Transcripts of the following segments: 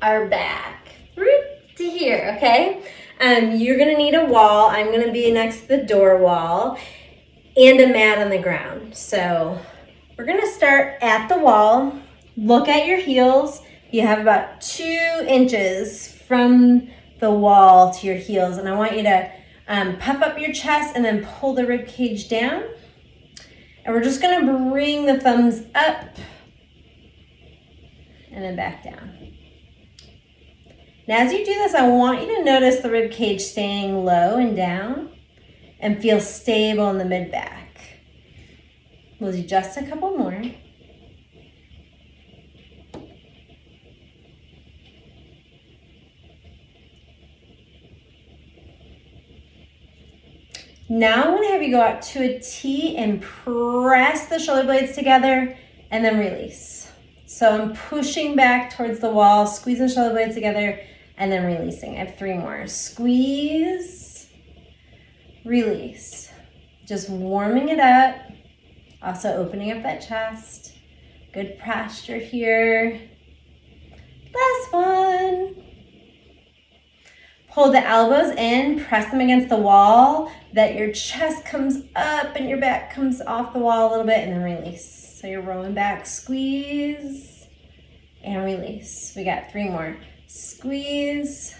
Our back to here, okay? You're gonna need a wall. I'm gonna be next to the door wall and a mat on the ground. So we're gonna start at the wall. Look at your heels. You have about 2 inches from the wall to your heels, and I want you to puff up your chest and then pull the rib cage down. And we're just gonna bring the thumbs up and then back down. Now as you do this, I want you to notice the rib cage staying low and down and feel stable in the mid-back. We'll do just a couple more. Now I'm gonna have you go out to a T and press the shoulder blades together and then release. So I'm pushing back towards the wall, squeezing the shoulder blades together and then releasing. I have 3 more. Squeeze, release. Just warming it up. Also opening up that chest. Good posture here. Last one. Hold the elbows in, press them against the wall, that your chest comes up and your back comes off the wall a little bit, and then release. So you're rolling back, squeeze, and release. We got 3 more. Squeeze,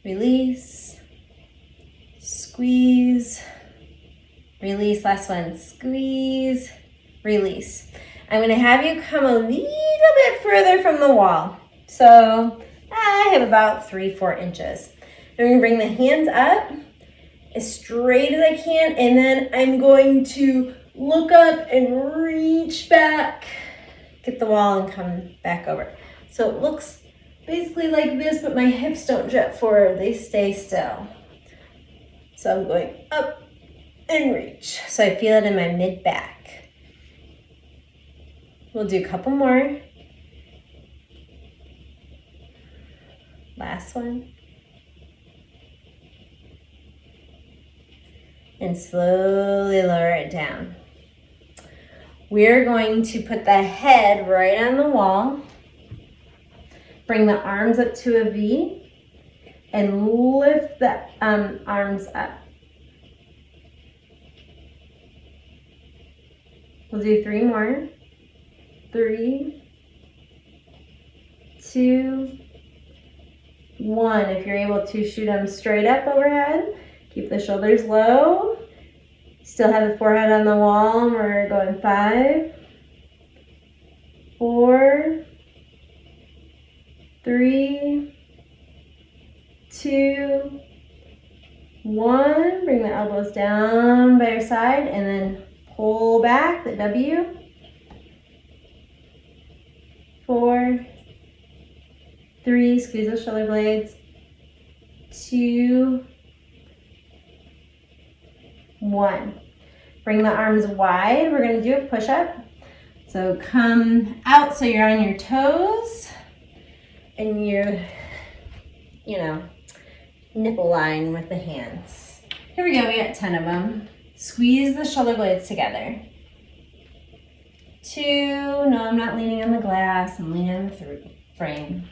release, squeeze, release. Last one, squeeze, release. I'm gonna have you come a little bit further from the wall. So I have about 3-4 inches. I'm gonna bring the hands up as straight as I can, and then I'm going to look up and reach back, get the wall and come back over. So it looks basically like this, but my hips don't jet forward, they stay still. So I'm going up and reach. So I feel it in my mid-back. We'll do a couple more. Last one. And slowly lower it down. We're going to put the head right on the wall. Bring the arms up to a V and lift the arms up. We'll do 3 more. 3, 2, 1. If you're able to, shoot them straight up overhead. Keep the shoulders low. Still have the forehead on the wall. We're going 5, 4, 3, 2, 1. Bring the elbows down by your side and then pull back the W. 4, 3, squeeze the shoulder blades. 2, 1. Bring the arms wide. We're going to do a push-up. So come out so you're on your toes and you're, nipple line with the hands. Here we go. We got 10 of them. Squeeze the shoulder blades together. 2. No, I'm not leaning on the glass. I'm leaning on the frame.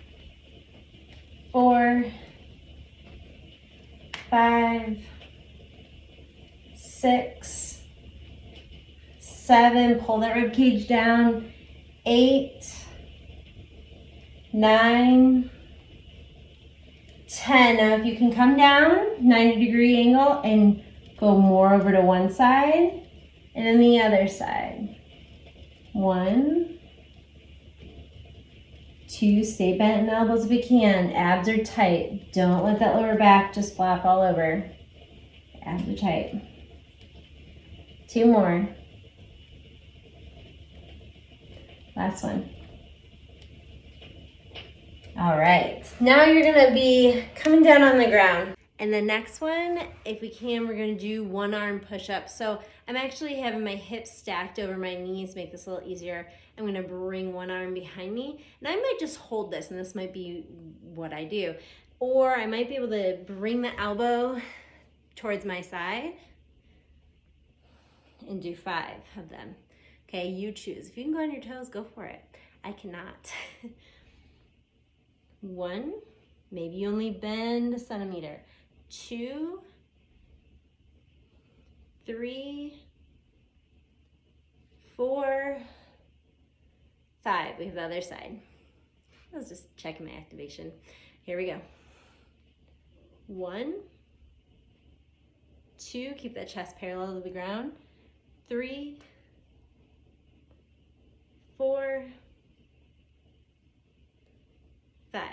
4, 5, 6, 7. Pull that rib cage down. 8, 9, 10. Now if you can come down 90-degree angle and go more over to one side and then the other side. 1, 2, stay bent in the elbows if you can. Abs are tight. Don't let that lower back just flap all over. Abs are tight. 2 more. Last one. All right, now you're gonna be coming down on the ground. And the next one, if we can, we're gonna do 1 arm push-up. So I'm actually having my hips stacked over my knees, make this a little easier. I'm gonna bring 1 arm behind me, and I might just hold this, and this might be what I do. Or I might be able to bring the elbow towards my side and do 5 of them. Okay, you choose. If you can go on your toes, go for it. I cannot. 1, maybe you only bend a centimeter. 2, 3, 4, 5. We have the other side. I was just checking my activation. Here we go. 1, 2, keep that chest parallel to the ground. 3, 4, 5.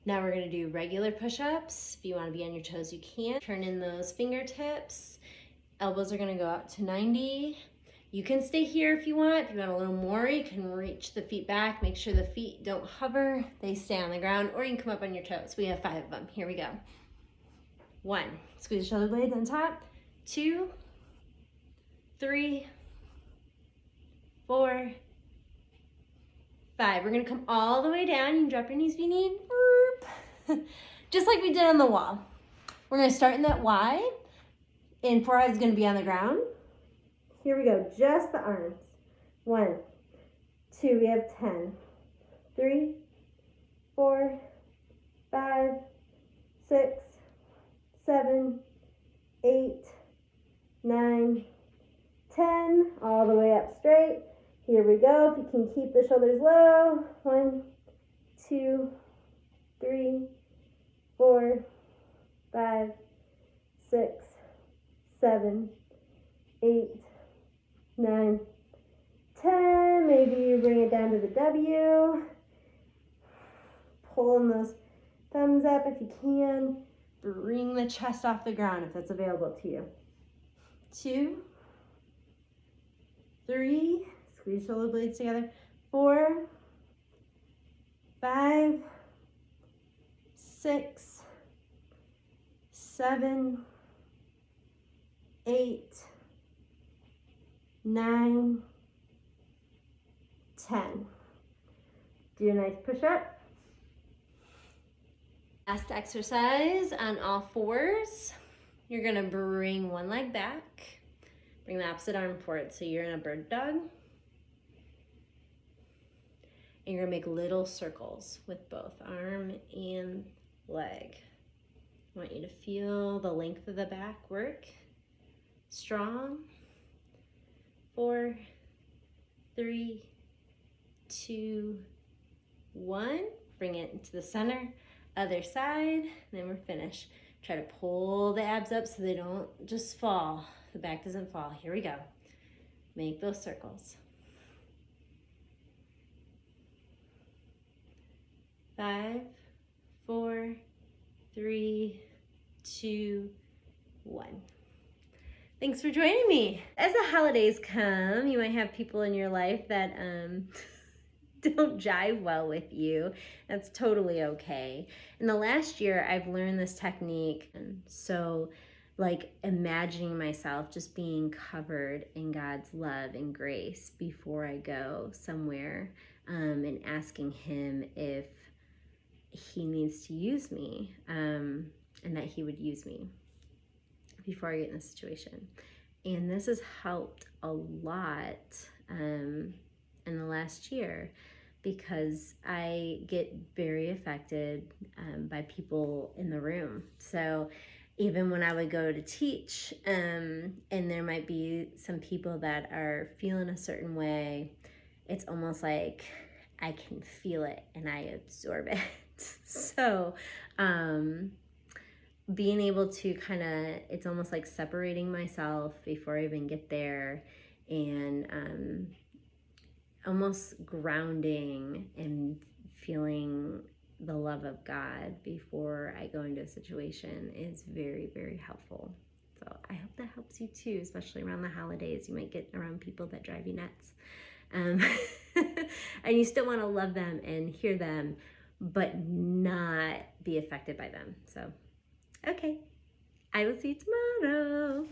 Now we're going to do regular push-ups. If you want to be on your toes, you can. Turn in those fingertips. Elbows are going to go out to 90. You can stay here if you want. If you want a little more, you can reach the feet back. Make sure the feet don't hover. They stay on the ground, or you can come up on your toes. We have 5 of them. Here we go. 1, squeeze the shoulder blades on top. 2, 3, 4, 5. We're gonna come all the way down. You can drop your knees if you need. Just like we did on the wall. We're gonna start in that Y, and forehead's gonna be on the ground. Here we go, just the arms. 1, 2, we have 10. 3, 4, 5, 6, 7, 8, 9, 10. All the way up straight. Here we go. If you can keep the shoulders low. 1, 2, 3, 4, 5, 6, 7, 8, 9, 10. Maybe you bring it down to the W. Pulling those thumbs up if you can. Bring the chest off the ground if that's available to you. 2, 3, squeeze shoulder blades together. 4, 5, 6, 7, 8, 9, 10. Do a nice push-up. Last exercise on all fours. You're gonna bring one leg back. Bring the opposite arm forward. So you're in a bird dog. And you're gonna make little circles with both arm and leg. I want you to feel the length of the back work. Strong. 4, 3, 2, 1. Bring it into the center. Other side, and then we're finished. Try to pull the abs up so they don't just fall. The back doesn't fall. Here we go. Make those circles. 5, 4, 3, 2, 1. Thanks for joining me. As the holidays come, you might have people in your life that don't jive well with you. That's totally okay. In the last year, I've learned this technique. So like imagining myself just being covered in God's love and grace before I go somewhere, and asking him if he needs to use me, and that he would use me before I get in this situation. And this has helped a lot in the last year, because I get very affected by people in the room. So even when I would go to teach, and there might be some people that are feeling a certain way, it's almost like I can feel it and I absorb it. So being able to kind of, it's almost like separating myself before I even get there, and almost grounding and feeling the love of God before I go into a situation is very, very helpful. So I hope that helps you too, especially around the holidays. You might get around people that drive you nuts. And you still want to love them and hear them, but not be affected by them. So, okay, I will see you tomorrow.